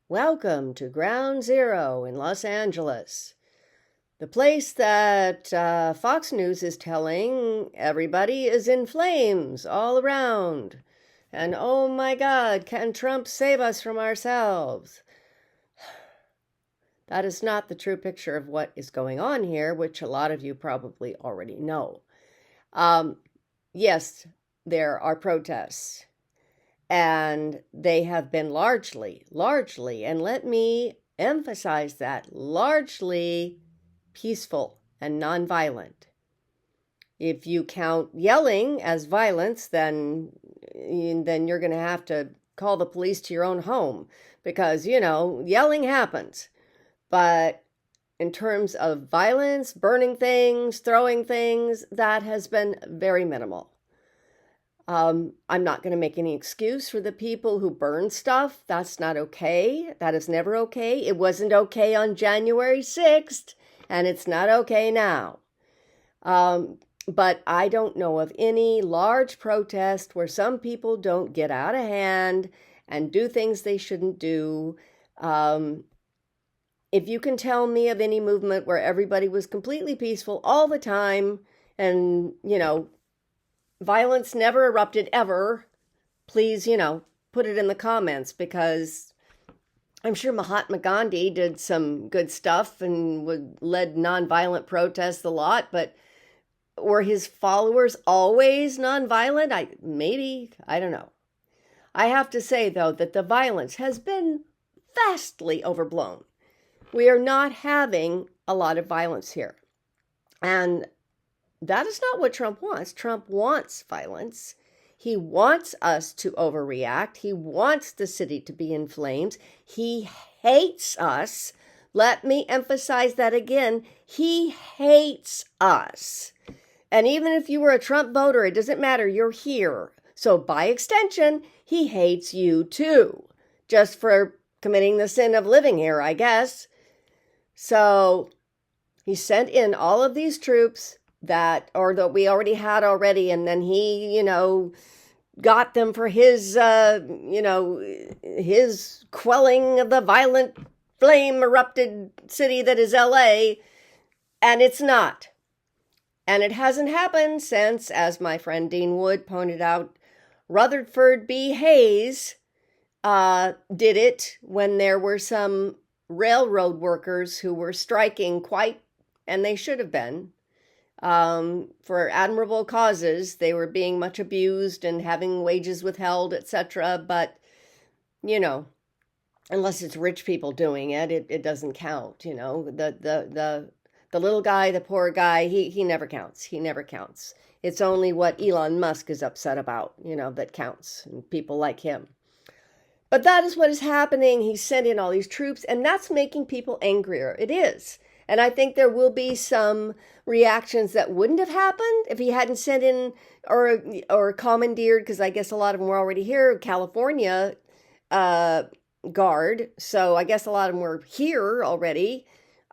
Welcome to Ground Zero in Los Angeles, the place that Fox News is telling everybody is in flames all around. And oh my God, can Trump save us from ourselves? That is not the true picture of what is going on here, which a lot of you probably already know. Yes, there are protests. And they have been largely, and let me emphasize that, largely peaceful and nonviolent. If you count yelling as violence, then you're going to have to call the police to your own home because, yelling happens. But in terms of violence, burning things, throwing things, that has been very minimal. I'm not going to make any excuse for the people who burn stuff. That's not okay. That is never okay. It wasn't okay on January 6th, and it's not okay now. But I don't know of any large protest where some people don't get out of hand and do things they shouldn't do. If you can tell me of any movement where everybody was completely peaceful all the time and, violence never erupted ever, please, put it in the comments, because I'm sure Mahatma Gandhi did some good stuff and led nonviolent protests a lot, but were his followers always nonviolent? I don't know. I have to say, though, that the violence has been vastly overblown. We are not having a lot of violence here. And that is not what Trump wants. Trump wants violence. He wants us to overreact. He wants the city to be in flames. He hates us. Let me emphasize that again. He hates us. And even if you were a Trump voter, it doesn't matter. You're here. So by extension, he hates you too, just for committing the sin of living here, I guess. So he sent in all of these troops that we already had already, and then he, got them for his, his quelling of the violent flame erupted city that is LA, and it's not. And it hasn't happened since, as my friend Dean Wood pointed out, Rutherford B. Hayes did it when there were some railroad workers who were striking and they should have been, for admirable causes. They were being much abused and having wages withheld, etc. But, unless it's rich people doing it, it doesn't count. The little guy, the poor guy, he never counts. He never counts. It's only what Elon Musk is upset about, that counts, and people like him. But that is what is happening. He sent in all these troops, and that's making people angrier. It is. And I think there will be some reactions that wouldn't have happened if he hadn't sent in or commandeered, because I guess a lot of them were already here, California Guard. So I guess a lot of them were here already.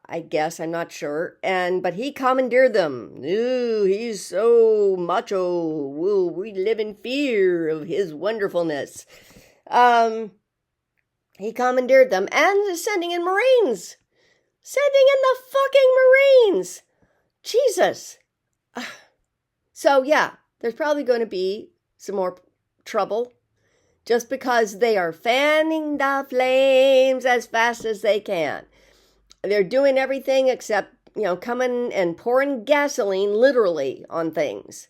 I guess, I'm not sure. But he commandeered them. Ooh, he's so macho. Ooh, we live in fear of his wonderfulness. He commandeered them and is sending in Marines. Sending in the fucking Marines. Jesus. So yeah, there's probably going to be some more trouble just because they are fanning the flames as fast as they can. They're doing everything except, coming and pouring gasoline literally on things.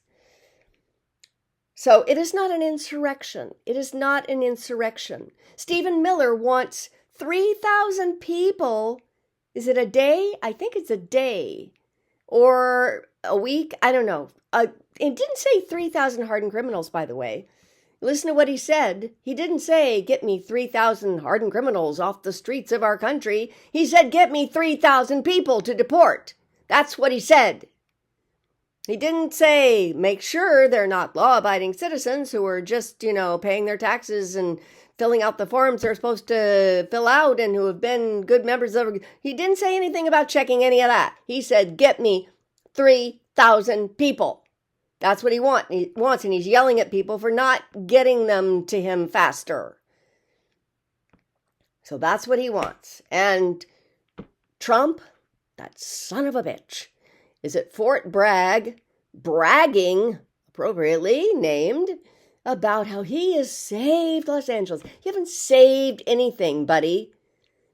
So it is not an insurrection. It is not an insurrection. Stephen Miller wants 3,000 people. Is it a day? I think it's a day or a week. I don't know. It didn't say 3,000 hardened criminals, by the way. Listen to what he said. He didn't say, get me 3,000 hardened criminals off the streets of our country. He said, get me 3,000 people to deport. That's what he said. He didn't say, make sure they're not law-abiding citizens who are just, paying their taxes and filling out the forms they're supposed to fill out and who have been good members of. He didn't say anything about checking any of that. He said, get me 3,000 people. That's what he wants, and he's yelling at people for not getting them to him faster. So that's what he wants. And Trump, that son of a bitch, is at Fort Bragg, bragging, appropriately named, about how he has saved Los Angeles. You haven't saved anything, buddy.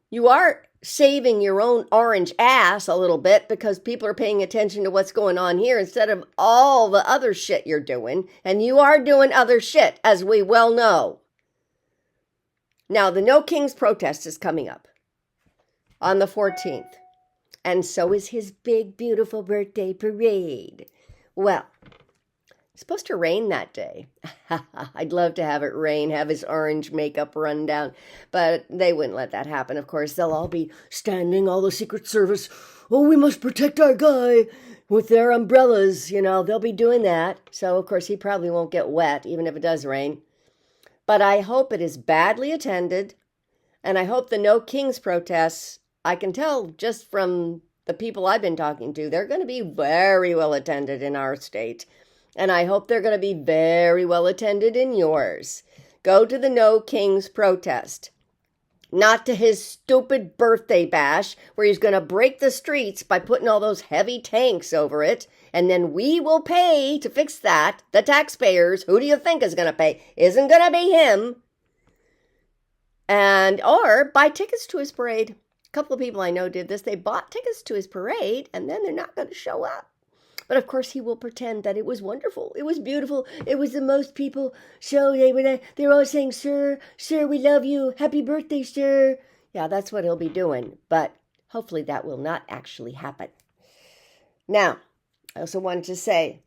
You are saving your own orange ass a little bit because people are paying attention to what's going on here instead of all the other shit you're doing. And you are doing other shit, as we well know. Now, the No Kings protest is coming up on the 14th. And so is his big, beautiful birthday parade. Well, it's supposed to rain that day. I'd love to have it rain, have his orange makeup run down. But they wouldn't let that happen, of course. They'll all be standing, all the Secret Service. Oh, we must protect our guy with their umbrellas. You know, they'll be doing that. So, of course, he probably won't get wet, even if it does rain. But I hope it is badly attended. And I hope the No Kings protests, I can tell just from the people I've been talking to, they're going to be very well attended in our state. And I hope they're going to be very well attended in yours. Go to the No Kings protest. Not to his stupid birthday bash where he's going to break the streets by putting all those heavy tanks over it. And then we will pay to fix that. The taxpayers, who do you think is going to pay? Isn't going to be him. Or buy tickets to his parade. A couple of people I know did this. They bought tickets to his parade and then they're not going to show up. But of course he will pretend that it was wonderful. It was beautiful. It was the most people show. They were all saying, sir, we love you. Happy birthday, sir. Yeah, that's what he'll be doing. But hopefully that will not actually happen. Now, I also wanted to say,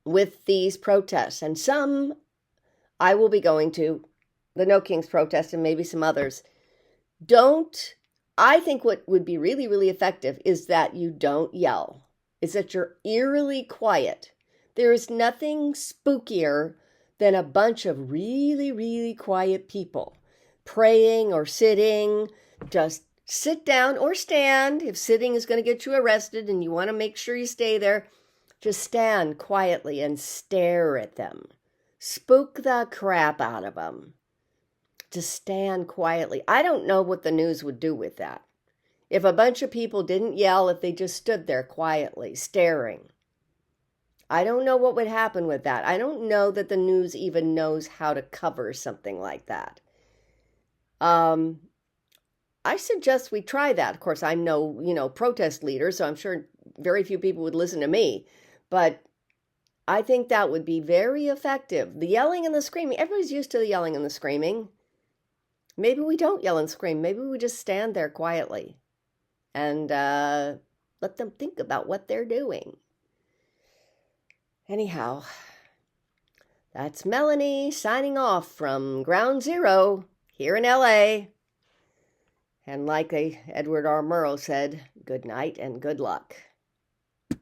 with these protests, and some I will be going to, the No Kings protest and maybe some others, I think what would be really, really effective is that you don't yell. Is that you're eerily quiet. There is nothing spookier than a bunch of really, really quiet people praying or sitting. Just sit down or stand. If sitting is going to get you arrested and you want to make sure you stay there, just stand quietly and stare at them. Spook the crap out of them. Just stand quietly. I don't know what the news would do with that. If a bunch of people didn't yell, if they just stood there quietly, staring. I don't know what would happen with that. I don't know that the news even knows how to cover something like that. I suggest we try that. Of course, I'm no, protest leader, so I'm sure very few people would listen to me. But I think that would be very effective. The yelling and the screaming, everybody's used to the yelling and the screaming. Maybe we don't yell and scream. Maybe we just stand there quietly. And let them think about what they're doing. Anyhow, that's Melanie signing off from Ground Zero here in LA. And like Edward R. Murrow said, good night and good luck.